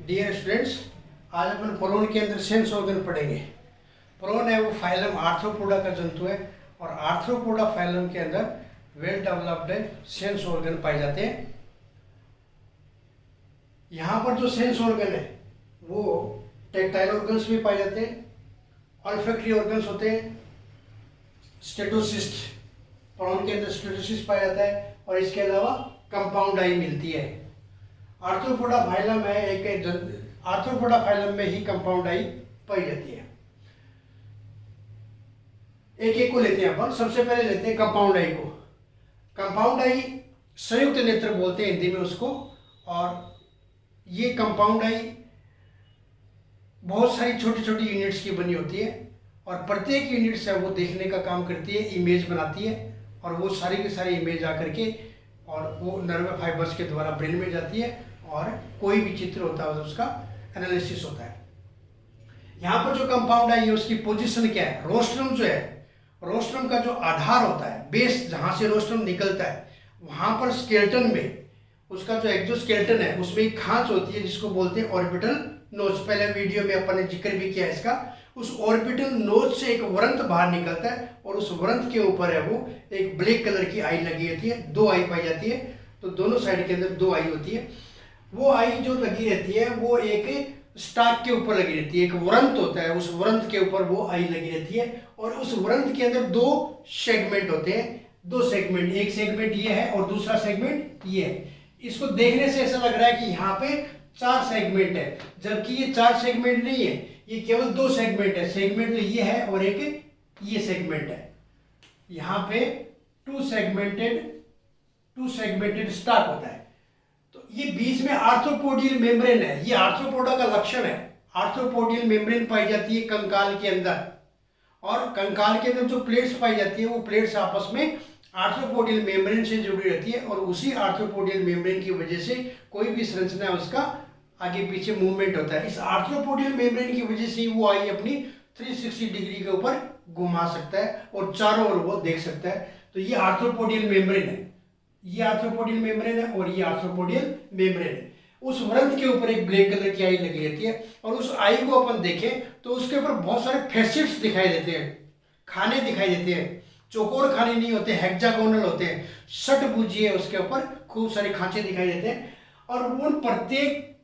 Dear students, आज अपन prone के अंदर सेंस ऑर्गन पढ़ेंगे। प्रोन है वो फाइलम आर्थ्रोपोडा का जंतु है और आर्थ्रोपोडा फाइलम के अंदर वेल डेवलप्ड सेंस ऑर्गन पाए जाते हैं। यहाँ पर जो सेंस ऑर्गन है वो टेक्टाइल ऑर्गन्स भी पाए जाते हैं, ऑल्फैक्टरी ऑर्गन्स होते हैं, स्टेटोसिस्ट, प्रोन के अंदर स्टेटोसिस्ट पाया जाता है और इसके अलावा कंपाउंड आई मिलती है। आर्थ्रोपोडा फाइलम है आर्थ्रोपोडा फाइलम में ही कंपाउंड आई पाई जाती है। एक एक को लेते हैं अपन। सबसे पहले लेते हैं कंपाउंड आई को। कंपाउंड आई संयुक्त नेत्र बोलते हैं हिंदी में उसको। और ये कंपाउंड आई बहुत सारी छोटी छोटी यूनिट्स की बनी होती है और प्रत्येक यूनिट से वो देखने का काम करती है, इमेज बनाती है और वो सारी की सारी इमेज आकर के और वो नर्व फाइबर्स के द्वारा ब्रेन में जाती है और कोई भी चित्र होता है उसका एनालिसिस होता है। यहाँ पर जो कंपाउंड आई है उसकी पोजीशन क्या है? रोस्ट्रम जो है, रोस्ट्रम का जो आधार होता है, बेस जहाँ से रोस्ट्रम निकलता है, वहाँ पर स्केलेटन में उसका जो एक्सोस्केलेटन है उसमें एक खांच होती है जिसको बोलते हैं ऑर्बिटल नोच। पहले वीडियो में अपन ने जिक्र भी किया इसका। उस ऑर्बिटल नोच से एक वृंत बाहर निकलता है और उस वृंत के ऊपर है वो एक ब्लैक कलर की आई लगी होती है। दो आई पाई जाती है, तो दोनों साइड के अंदर दो आई होती है। वो आई जो लगी रहती है वो एक स्टाक के ऊपर लगी रहती है, एक वृंत होता है, उस वृंत के ऊपर वो आई लगी रहती है और उस वृंत के अंदर दो सेगमेंट होते हैं। दो सेगमेंट, एक सेगमेंट ये है और दूसरा सेगमेंट ये है। इसको देखने से ऐसा लग रहा है कि यहाँ पे 4 सेगमेंट है, जबकि ये 4 सेगमेंट नहीं है, ये केवल 2 सेगमेंट है। सेगमेंट तो ये है और एक ये सेगमेंट है। यहाँ पे टू सेगमेंटेड स्टाक होता है। तो ये बीच में आर्थ्रोपोडियल मेम्ब्रेन है। ये आर्थ्रोपोडा का लक्षण है। आर्थ्रोपोडियल मेम्ब्रेन पाई जाती है कंकाल के अंदर और कंकाल के अंदर जो प्लेट्स पाई जाती है वो प्लेट्स आपस में आर्थ्रोपोडियल मेम्ब्रेन से जुड़ी रहती है और उसी आर्थ्रोपोडियल मेम्ब्रेन की वजह से कोई भी संरचना है उसका आगे पीछे मूवमेंट होता है। इस आर्थ्रोपोडियल मेम्ब्रेन की वजह से वो आई अपनी 360 डिग्री के ऊपर घुमा सकता है और चारों ओर वो देख सकता है। तो ये आर्थ्रोपोडियल मेम्ब्रेन है, ये आर्थ्रोपोडियल मेम्ब्रेन है और ये आर्थ्रोपोडियल मेम्ब्रेन है। उस वृंत के ऊपर एक ब्लैक कलर की आई लगी रहती है और उस आई को अपन देखें तो उसके ऊपर बहुत सारे फैसेट्स दिखाई देते हैं, खाने दिखाई देते हैं। चौकोर खाने नहीं होते, हेक्सागोनल होते हैं। षटभुजी है, उसके ऊपर खूब सारे खांचे दिखाई देते हैं और उन प्रत्येक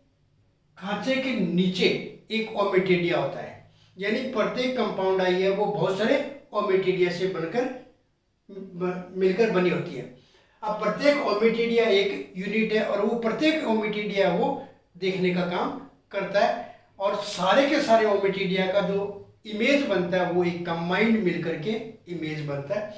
खांचे के नीचे एक ओमेटिडिया होता है। यानी प्रत्येक कंपाउंड आई है वो बहुत सारे ओमेटिडिया से मिलकर बनी होती है। अब प्रत्येक ओमेटिडिया एक यूनिट है और वो प्रत्येक ओमेटिडिया वो देखने का काम करता है और सारे के सारे ओमेटिडिया का जो इमेज बनता है वो एक कंबाइंड मिलकर के इमेज बनता है।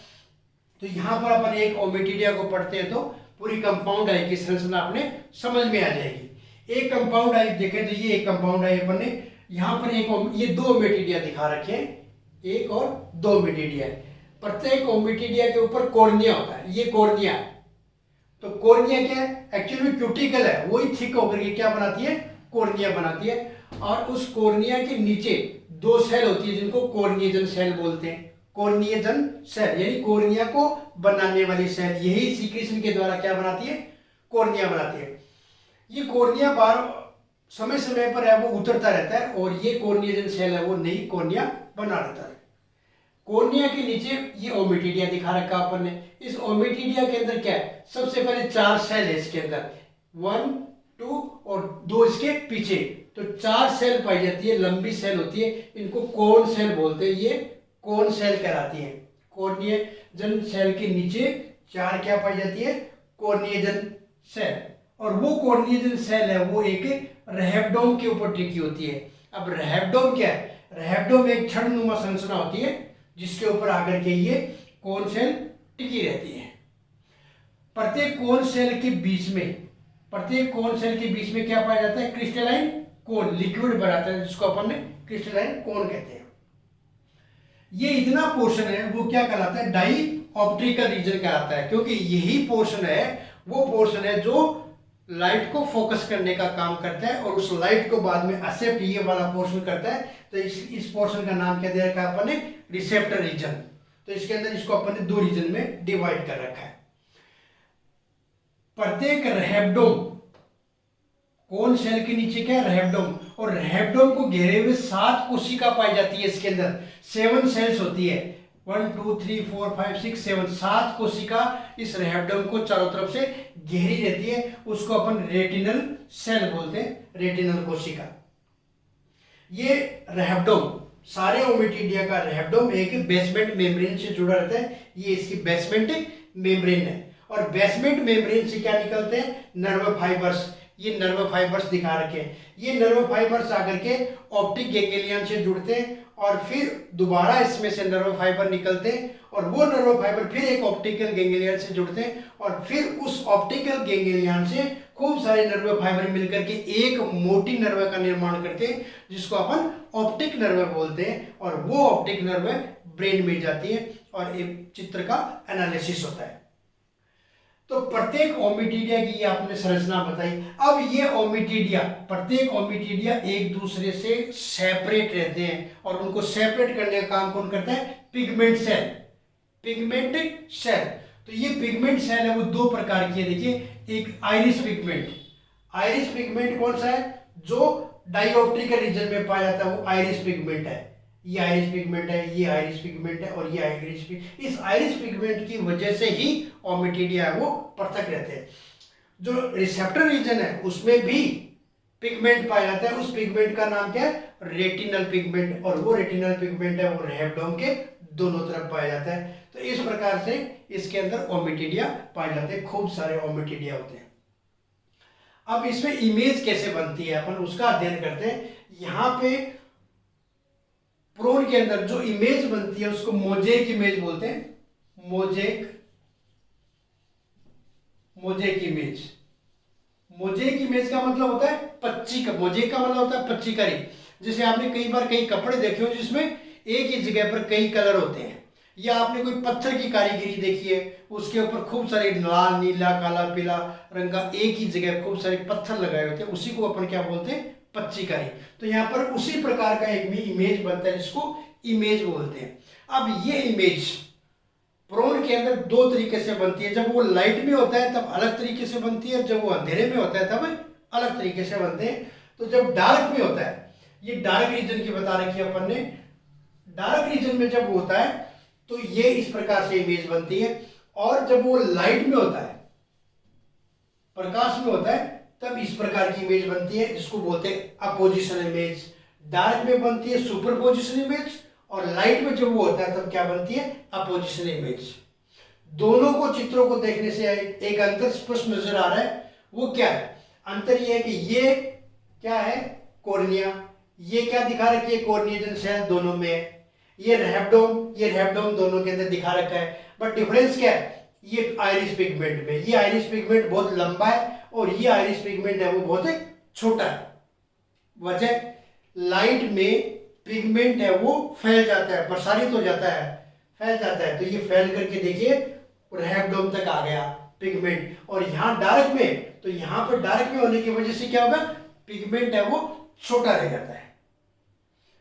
तो यहाँ पर अपन एक ओमेटिडिया को पढ़ते हैं तो पूरी कंपाउंड आई की संरचना अपने समझ में आ जाएगी। एक कंपाउंड आई देखें तो ये एक कंपाउंड आई अपन ने यहाँ पर ये 2 ओमेटिडिया दिखा रखे हैं, एक और 2 ओमेटिडिया। प्रत्येक ओमेटिडिया के ऊपर कॉर्निया होता है, ये कॉर्निया है। तो कॉर्निया क्या है? एक्चुअली क्यूटिकल है, वही थिक होकर के क्या बनाती है? कॉर्निया बनाती है। और उस कॉर्निया के नीचे 2 सेल होती है जिनको कॉर्निएजन सेल बोलते हैं। कॉर्निएजन सेल यानी कॉर्निया को बनाने वाली सेल, यही सीक्रेशन के द्वारा क्या बनाती है? कॉर्निया बनाती है। ये कॉर्निया समय समय पर है वो उतरता रहता है और ये कॉर्निएजन सेल है वो नई कॉर्निया बना रहता है। कॉर्निया के नीचे ये ओमेटिडिया दिखा रखा अपन ने। इस ओमेटिडिया के अंदर क्या है? सबसे पहले 4 सेल है इसके अंदर, 1, 2 और 2 इसके पीछे। तो 4 सेल पाई जाती है, लंबी सेल होती है, इनको कोन सेल बोलते हैं। ये कोन सेल कहलाती है। कॉर्निएजन सेल के नीचे 4 क्या पाई जाती है? कॉर्निएजन सेल। और वो कॉर्निएजन सेल है वो एक रेहेब्डोम के ऊपर टिकी होती है। अब रेहेब्डोम क्या है? रेहेब्डोम एक छड़नुमा संरचना होती है जिसके ऊपर आकर के ये कोन सेल टिकी रहती है। प्रत्येक कोन सेल के बीच में क्या पाया जाता है? क्रिस्टलाइन कोन, लिक्विड बनाता है जिसको अपन ने क्रिस्टलाइन कोन कहते हैं। ये इतना पोर्शन है वो क्या कहलाता है? डाईऑप्ट्रिकल रीजन कहलाता है, क्योंकि यही पोर्शन है वो पोर्शन है जो लाइट को फोकस करने का काम करता है और उस लाइट को बाद में एक्सेप्ट ये वाला पोर्शन करता है। तो इस पोर्शन का नाम क्या दे रखा है अपन ने? Receptor region. तो इसके अंदर इसको अपन ने 2 रीजन में डिवाइड कर रखा है। प्रत्येक रेहेब्डोम कोन सेल के नीचे क्या है, रैप्डोम, और रैप्डोम को घेरे हुए 7 कोशिका पाई जाती है इसके अंदर, 7 सेल्स होती है, 1 2 3 4 5 6 7, 7 कोशिका इस रैप्डोम को चारों तरफ से घेरी रहती है, उसको अपन रेटिनल सेल बोलते हैं, रेटिनल कोशिका। ये रैप्डोम, सारे ओमेटिडिया का रैप्डोम एक बेसमेंट मेम्ब्रेन से जुड़ा रहता है, ये इसकी बेसमेंट मेम्ब्रेन है, और बेसमेंट मेम्ब्रेन से क्या निकलते हैं, नर्व फाइबर्स, ये नर्व फाइबर्स दिखा रखे हैं, ये नर्व फाइबर्स आकर के ऑप्टिक गैंग्लियन से जुड़ते हैं, और फिर दोबारा इसमें से नर्व फाइबर निकलते हैं, और वो नर्व फाइबर फिर एक ऑप्टिकल गैंग्लियन से जुड़ते हैं, और फिर उस ऑप्टिकल गैंग्लियन से खूब सारे नर्व फाइबर मिलकर के एक मोटी नर्व का निर्माण करते हैं, जिसको अपन ऑप्टिक नर्व बोलते हैं, और वो ऑप्टिक नर्व ब्रेन में जाती है और एक चित्र का एनालिसिस होता है। तो प्रत्येक ओमेटिडिया की ये आपने संरचना बताई। अब ये ओमेटिडिया, प्रत्येक ओमेटिडिया एक दूसरे से सेपरेट रहते हैं, और उनको सेपरेट करने का काम कौन करता है, पिगमेंट सेल, पिगमेंट सेल। तो ये पिगमेंट सेल है वो 2 प्रकार की है, देखिए, एक आइरिस पिगमेंट, आइरिस पिगमेंट कौन सा है, जो डाइऑप्ट्रिकल रीजन में पाया जाता है वो आइरिस पिगमेंट है, ये आइरिस पिगमेंट है, ये आइरिस पिगमेंट है, और ये आइरिस पिगमेंट, इस आइरिस पिगमेंट की वजह से ही ओमेटिडिया है वो पृथक रहते हैं। जो रिसेप्टर रीजन है उसमें भी पिगमेंट पाया जाता है, उस पिगमेंट का नाम क्या है, रेटिनल पिगमेंट, और वो रेटिनल पिगमेंट है वो रैप्डोम के दोनों तरफ पाया जाता है। तो इस प्रकार से इसके अंदर ओमेटिडिया पाए जाते हैं, खूब सारे ओमेटिडिया होते हैं। अब इसमें इमेज कैसे बनती है अपन उसका अध्ययन करते हैं। यहाँ पे प्रोन के अंदर जो इमेज बनती है उसको मोजेक इमेज बोलते हैं, mosaic, mosaic image. Mosaic image का मतलब होता है पच्ची का, मोजेक का मतलब होता है पच्चीकारी। जैसे आपने कई बार कई कपड़े देखे हो जिसमें एक ही जगह पर कई कलर होते हैं, या आपने कोई पत्थर की कारीगरी देखी है, उसके ऊपर खूब सारे लाल, नीला, काला, पीला रंग का एक ही जगह खूब सारे पत्थर लगाए होते हैं, उसी को अपन क्या बोलते हैं, पच्चीकारी। तो यहाँ पर उसी प्रकार का एक भी इमेज बनता है जिसको इमेज बोलते हैं। अब ये इमेज प्रोन के अंदर 2 तरीके से बनती है, जब वो लाइट में होता है तब अलग तरीके से बनती है, जब वो अंधेरे में होता है तब अलग तरीके से बनते हैं। तो जब डार्क में होता है, ये डार्क रीजन की बता रखी है अपन ने, डार्क रीजन में जब होता है तो ये इस प्रकार से इमेज बनती है, और जब वो लाइट में होता है, प्रकाश में होता है, तब इस प्रकार की इमेज बनती है जिसको बोलते हैं अपोजिशन इमेज। डार्क में बनती है सुपरपोजिशन इमेज, और लाइट में जब वो होता है तब क्या बनती है, अपोजिशन इमेज। दोनों को चित्रों को देखने से एक अंतर स्पष्ट नजर आ रहा है, वो क्या है, अंतर ये है कि ये क्या है, कॉर्निया, ये क्या दिखा रखी है, कॉर्निएजन सेल दोनों में है, ये रैप्डोम दोनों के अंदर दिखा रखा है। बट डिफरेंस क्या है, ये आइरिस पिगमेंट में, ये आइरिस पिगमेंट बहुत लंबा है और ये आइरिस पिगमेंट है वो बहुत छोटा है। वजह, लाइट में पिगमेंट है वो फैल जाता है, प्रसारित हो जाता है, फैल जाता है, तो ये फैल करके देखिए रैप्डोम तक आ गया पिगमेंट। और यहाँ डार्क में, तो यहाँ पर डार्क में होने की वजह से क्या होगा, पिगमेंट है वो छोटा रह जाता है।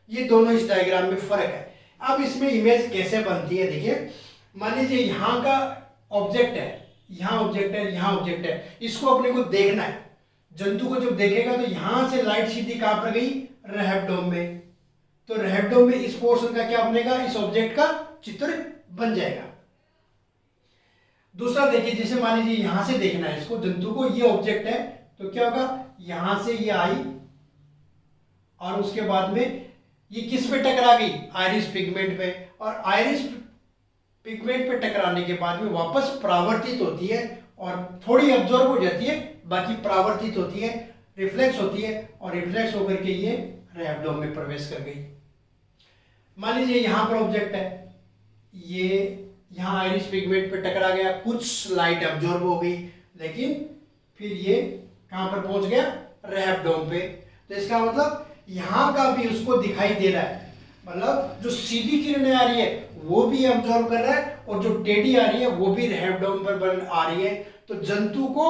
ये दोनों इस डायग्राम में फर्क है। अब इसमें इमेज कैसे बनती है, देखिए, मान लीजिए यहाँ का ऑब्जेक्ट है, यहाँ ऑब्जेक्ट है, यहाँ ऑब्जेक्ट है, इसको अपने को देखना है। जंतु को जब देखेगा तो यहाँ से लाइट सीधी कहाँ पर गई, रैप्डोम में, तो रैप्डोम में इस पोर्शन का क्या बनेगा, इस ऑब्जेक्ट का चित्र बन जाएगा। दूसरा देखिए, जैसे मान लीजिए यहां से देखना है इसको, जंतु को, ये ऑब्जेक्ट है, तो क्या होगा, यहां से ये आई और उसके बाद में ये किस पे टकरा गई, आइरिस पिगमेंट पे, और आइरिस पिगमेंट पे टकराने के बाद में वापस परावर्तित होती है और थोड़ी अब्जॉर्ब हो जाती है, बाकी परावर्तित होती है, रिफ्लेक्स होती है, और रिफ्लेक्स होकर के ये रैप्डोम में प्रवेश कर गई। मान लीजिए यहां पर ऑब्जेक्ट है, ये यहाँ आइरिस पिगमेंट पे टकरा गया, कुछ लाइट अब्जॉर्ब हो गई, लेकिन फिर ये कहां पर पहुंच गया, रैप्डोम पे। तो इसका मतलब यहाँ का भी उसको दिखाई दे रहा है, मतलब जो सीधी किरणें आ रही है वो भी अब्जॉर्ब कर रहा है, और जो टेढ़ी आ रही है वो भी रैप्डोम पर आ रही है। तो जंतु को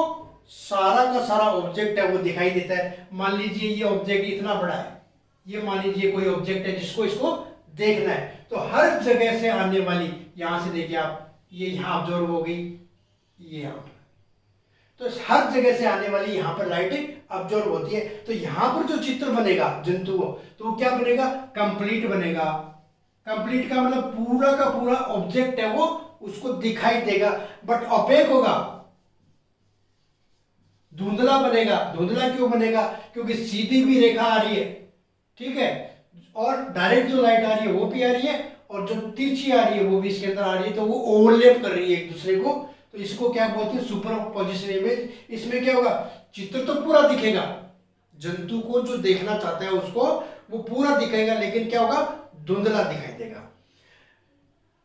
सारा का सारा ऑब्जेक्ट है वो दिखाई देता है। मान लीजिए ये ऑब्जेक्ट इतना बड़ा है, ये मान लीजिए कोई ऑब्जेक्ट है जिसको इसको देखना है, तो हर जगह से आने वाली, यहां से देखिए आप, ये यहां अब्जॉर्ब हो गई, ये यहां पर, तो हर जगह से आने वाली यहाँ पर लाइट अब्जॉर्ब होती है। तो यहाँ पर जो चित्र बनेगा जंतु को, तो वो क्या बनेगा, कंप्लीट बनेगा। कंप्लीट का मतलब पूरा का पूरा ऑब्जेक्ट है वो उसको दिखाई देगा, बट ऑपेक होगा, धुंधला बनेगा। धुंधला क्यों बनेगा, क्योंकि सीधी भी रेखा आ रही है, ठीक है, और डायरेक्ट जो लाइट आ रही है वो भी आ रही है, और जो तिरछी आ रही है वो भी इसके अंदर आ रही है, तो वो ओवरलैप कर रही है एक दूसरे को। तो इसको क्या बोलते हैं, सुपरपोजिशन इमेज। इसमें क्या होगा, चित्र तो पूरा दिखेगा, जंतु को जो देखना चाहता है उसको वो पूरा दिखेगा, लेकिन क्या होगा, धुंधला दिखाई देगा।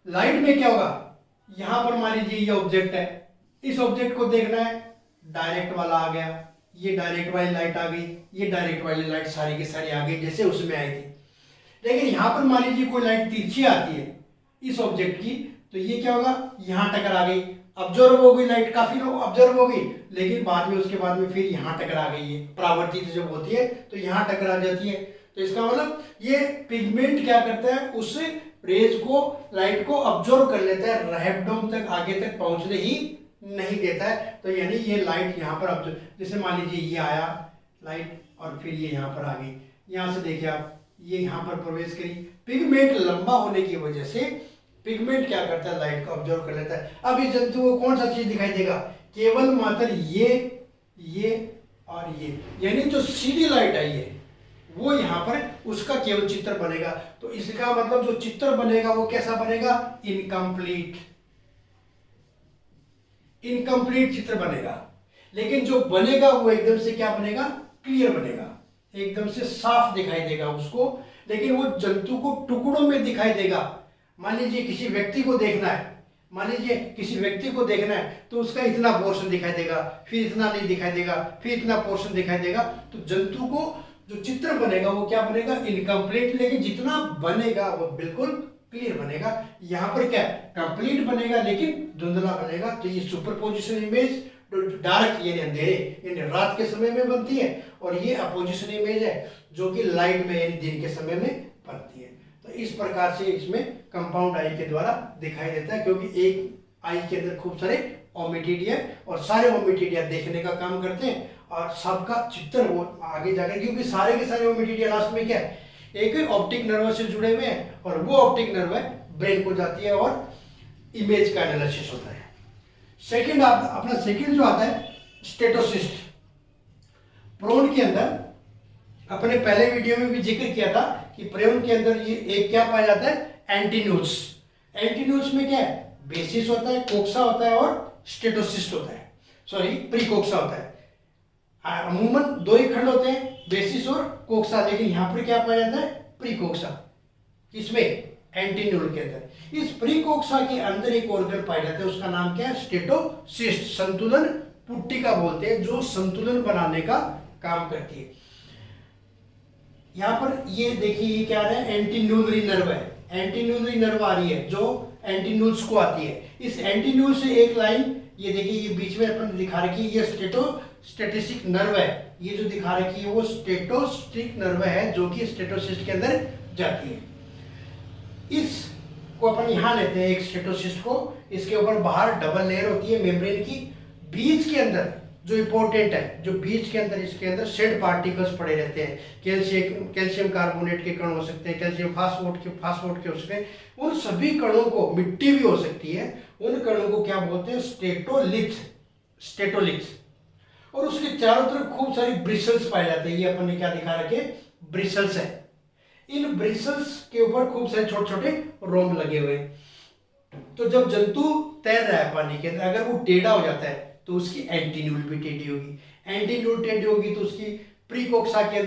लाइट में क्या होगा, यहां पर मान लीजिए ये ऑब्जेक्ट है, इस ऑब्जेक्ट को देखना है, डायरेक्ट वाला आ गया, ये डायरेक्ट वाली लाइट आ गई, ये डायरेक्ट वाली लाइट सारी की सारी आ गई जैसे उसमें आई थी। लेकिन यहां पर मान लीजिए कोई लाइट तिरछी आती है इस ऑब्जेक्ट की, तो ये क्या होगा, यहां टकरा गई, ऑब्जर्व हो गई लाइट, काफी लोग ऑब्जर्व हो गई, लेकिन बाद में उसके बाद में फिर यहां टकरा गई है, परावर्तित जब होती है तो यहां टकरा जाती है। तो इसका मतलब ये पिगमेंट क्या करता है, उस रेज को, लाइट को ऑब्जर्व कर लेता है, रेफ्लेक्टोम तक आगे तक पहुंचने ही नहीं देता है। तो यानी ये लाइट यहाँ पर ऑब्जर्व, जैसे मान लीजिए ये आया लाइट और फिर ये यहाँ पर आ गई, यहाँ से देखिए आप, ये यहाँ पर प्रवेश करी, पिगमेंट लंबा होने की वजह से पिगमेंट क्या करता है, लाइट को ऑब्जर्व कर लेता है। अब इस जंतु को कौन सा चीज दिखाई देगा, केवल मात्र ये और ये, यानी जो सीधी लाइट आई है वो यहाँ पर उसका केवल चित्र बनेगा। तो इसका मतलब जो चित्र बनेगा वो कैसा बनेगा, इनकम्प्लीट चित्र बनेगा। लेकिन जो बनेगा वो एकदम से क्या बनेगा, क्लियर बनेगा, एकदम से साफ दिखाई देगा उसको। लेकिन वो जंतु को टुकड़ों में दिखाई देगा। मान लीजिए किसी व्यक्ति को देखना है, तो उसका इतना पोर्शन दिखाई देगा, फिर इतना नहीं दिखाई देगा, फिर इतना पोर्शन दिखाई देगा। तो जंतु को जो चित्र बनेगा वो क्या बनेगा, इनकम्प्लीट। लेकिन जितना बनेगा वो बिल्कुल क्लियर बनेगा। यहाँ पर क्या कंप्लीट बनेगा लेकिन धुंधला बनेगा। तो ये सुपरपोजिशन इमेज डार्क यानी अंधेरे यानी रात के समय में बनती है, और ये अपोजिशन इमेज है जो कि लाइट में यानी दिन के समय में बनती है। तो इस प्रकार से इसमें कंपाउंड आई के द्वारा दिखाई देता है, क्योंकि एक आई के अंदर खूब सारे ओमिटिडिया और सारे ओमिटिडिया देखने का काम करते हैं, और सबका चित्र वो आगे जाकर, क्योंकि सारे के सारे ओमिटिडिया लास्ट में क्या है, एक ऑप्टिक नर्व से जुड़े हुए हैं, और वो ऑप्टिक नर्व ब्रेन को जाती है और इमेज का एनालिसिस होता है। सेकंड अपना सेकंड जो आता है स्टेटोसिस्ट। प्रोन के अंदर अपने पहले वीडियो में भी जिक्र किया था कि प्रोन के अंदर ये एक क्या पाया जाता है, एंटीन्यूज। एंटीन्यूज में क्या है, बेसिस होता है, कोक्सा होता है और स्टेटोसिस्ट होता है, सॉरी प्रीकोक्सा होता है। अमूमन दो ही खंड होते हैं, बेसिस और कोक्सा, लेकिन यहां पर क्या पाया जाता है, प्रीकोक्सा। किसमें, एंटीन्यूल के अंदर। इस प्रीकोक्सा के अंदर एक ऑर्गन पाया जाता है, उसका नाम क्या है, स्टेटोसिस्ट। संतुलन पुट्टिका बोलते हैं, जो संतुलन बनाने का काम करती है। यहां पर ये देखिए, ये क्या है, एंटीन्यूलरी नर्व है, एंटीन्यूलरी नर्व आ रही है जो एंटीन्यूल्स को आती है। इस एंटीन्यूल से एक लाइन, ये देखिए ये बीच में अपन दिखा रखी है, ये स्टेटिस्टिक नर्व है, ये जो दिखा रखी है वो स्टेटोस्टिक नर्व है जो कि स्टेटोसिस्ट के अंदर जाती है। इसको अपन यहां लेते हैं, एक स्टेटोसिस्ट को, इसके ऊपर बाहर डबल लेयर होती है मेम्ब्रेन की। बीच के अंदर जो इंपॉर्टेंट है, जो बीच के अंदर, इसके अंदर शेड पार्टिकल्स पड़े रहते हैं। कैल्शियम कार्बोनेट के कण हो सकते हैं, कैल्शियम फास्फोट के हो सकते हैं। उन सभी कणों को, मिट्टी भी हो सकती है, उन कणों को क्या बोलते हैं, स्टेटोलिथ्स। और उसके चारों तरफ खूब सारी ब्रिसल्स पाए जाते हैं। ये अपन ने क्या दिखा रखे, ब्रिसल्स है। इन ब्रिसल्स के ऊपर खूब सारे छोटे छोटे रोम लगे हुए हैं। तो जब जंतु तैर रहा है पानी के अंदर, अगर वो टेढ़ा हो जाता है तो उसकी एंटीन्यूल भी टेढ़ी होगी, एंटीन्यूल टेढ़ी होगी तो उसकी प्रीकोक्सा के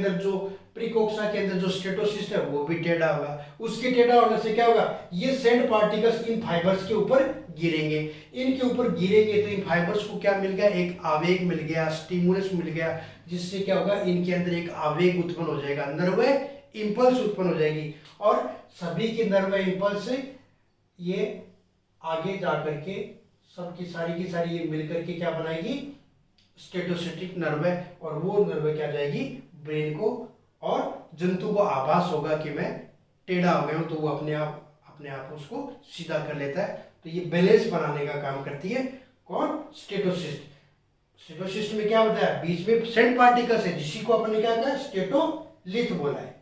अंदर जो स्टेटोसिस्ट है वो भी टेढ़ा होगा। उसके टेढ़ा होने से क्या होगा, ये सैंड पार्टिकल्स इन फाइबर्स के ऊपर गिरेंगे। इनके ऊपर गिरेंगे तो इन फाइबर्स को क्या मिल गया, एक आवेग मिल गया, स्टिमुलस मिल गया, जिससे क्या होगा, इनके अंदर एक आवेग उत्पन्न हो जाएगा, नर्व इंपल्स उत्पन्न हो जाएगी। और सभी की नर्व इंपल्स से ये आगे जाकर के सबकी सारी की सारी ये मिलकर के क्या बनाएगी, स्टेटोसिटिक नर्व है। और वो नर्व क्या जाएगी ब्रेन को, और जंतु को आभास होगा कि मैं टेढ़ा हो गया हूं, तो वो अपने आप उसको सीधा कर लेता है। तो ये बैलेंस बनाने का काम करती है कौन, स्टेटोसिस्ट। स्टेटोसिस्ट में क्या होता है, बीच में सेंट पार्टिकल्स है जिसी को अपन ने क्या कहा, स्टेटोलिथ बोला है।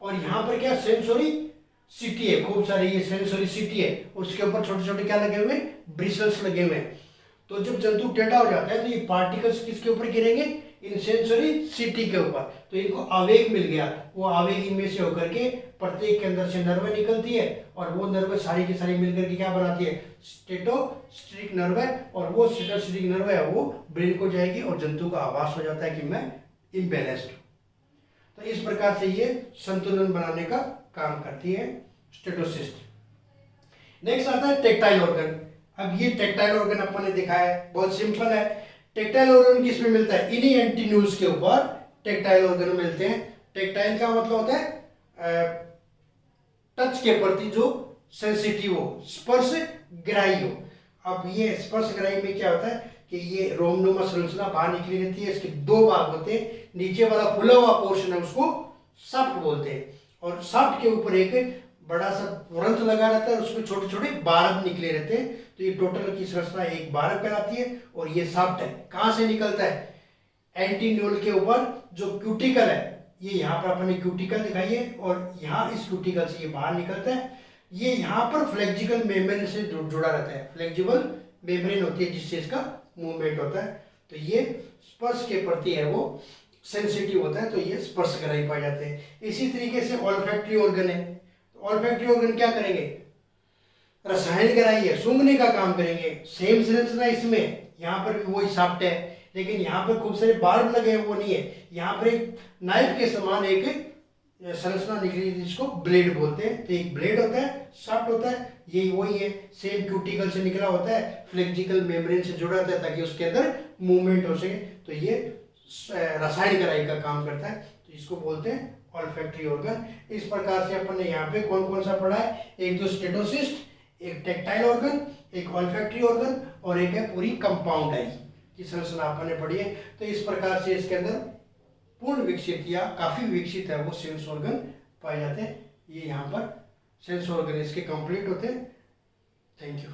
और यहाँ पर क्या सेंसोरी सिटी है, खूब सारी ये सेंसोरी सिटी है, उसके ऊपर छोटे छोटे क्या लगे हुए, ब्रिसल्स लगे हुए हैं। तो जब जंतु टेढ़ा हो जाता है तो ये पार्टिकल्स किसके ऊपर गिरेंगे, इन सेंसोरी सिटी के ऊपर। तो इनको आवेग मिल गया, वो आवेग इनमें से होकर के प्रत्येक के अंदर से नर्व निकलती है और वो नर्व सारी की सारी मिलकर के क्या बनाती है, स्टेटोस्टेटिक नर्व है। और वो स्टेटोस्टेटिक नर्व है वो ब्रेन को जाएगी और जंतु का आभास हो जाता है कि मैं इम्बैलेंस्ड हूँ। तो इस प्रकार से ये संतुलन बनाने का काम करती है स्टेटोसिस्ट। नेक्स्ट आता है टेक्टाइल ऑर्गन। अब ये टेक्टाइल ऑर्गन अपन ने देखा है, बहुत सिंपल है। टेक्टाइल ऑर्गन किस में मिलता है, इन्हीं एंटीन्यूज के ऊपर टेक्टाइल ऑर्गन मिलते हैं। टेक्टाइल का मतलब होता है टच के प्रति जो सेंसिटिव हो, स्पर्श ग्राही हो। अब ये स्पर्श ग्राही में क्या होता है कि ये रोमनुमा संरचना बाहर निकली रहती है, इसके दो भाग होते हैं, नीचे वाला फुला हुआ पोर्शन है उसको शाफ्ट बोलते हैं, और शाफ्ट के ऊपर एक बड़ा सा वृंत लगा रहता है, उसमें छोटे छोटे बारब निकले रहते हैं। तो ये टोटल की संरचना एक बारब कहलाती है। और ये शाफ्ट है, कहाँ से निकलता है, एंटीन्यूल के ऊपर जो क्यूटिकल है, ये यहाँ पर अपन ने क्यूटिकल दिखाई है, और यहाँ इस क्यूटिकल से ये बाहर निकलता है। ये यहाँ पर फ्लेक्सिबल मेम्ब्रेन से जुड़ा रहता है, फ्लेक्सिबल मेम्ब्रेन होती है जिससे इसका मूवमेंट होता है। तो ये स्पर्श के प्रति है वो सेंसिटिव होता है, तो ये स्पर्श ग्राही पाए जाते हैं। इसी तरीके से ऑल्फैक्टरी ऑर्गन है। तो ऑल्फैक्टरी ऑर्गन क्या करेंगे, रसायन ग्राही है, सूंघने का काम करेंगे। सेम संरचना इसमें, यहाँ पर भी वही शाफ्ट है, लेकिन यहाँ पर खूब सारे बार्ब लगे हैं, वो नहीं है। यहाँ पर एक नाइफ के समान एक संरचना निकली है जिसको ब्लेड बोलते हैं। तो एक ब्लेड होता है, शाफ्ट होता है, यही वही है, सेम क्यूटिकल से निकला होता है, फ्लेक्सिबल मेम्ब्रेन से जुड़ा रहता है ताकि उसके अंदर मूवमेंट हो सके। तो ये रसायन ग्राही का काम करता है, तो इसको बोलते हैं ऑल्फैक्टरी ऑर्गन। इस प्रकार से अपन ने यहाँ पे कौन कौन सा पढ़ा है, एक तो स्टेटोसिस्ट, एक टेक्टाइल ऑर्गन, एक ऑल्फैक्टरी ऑर्गन, और एक है पूरी कंपाउंड आई की संरचना अपन ने पढ़ी है। तो इस प्रकार से इसके अंदर पूर्ण विकसित या काफी विकसित है वो सेंस ऑर्गन पाए जाते हैं। ये यहाँ पर सेंस ऑर्गन इसके कंप्लीट होते हैं। Thank you.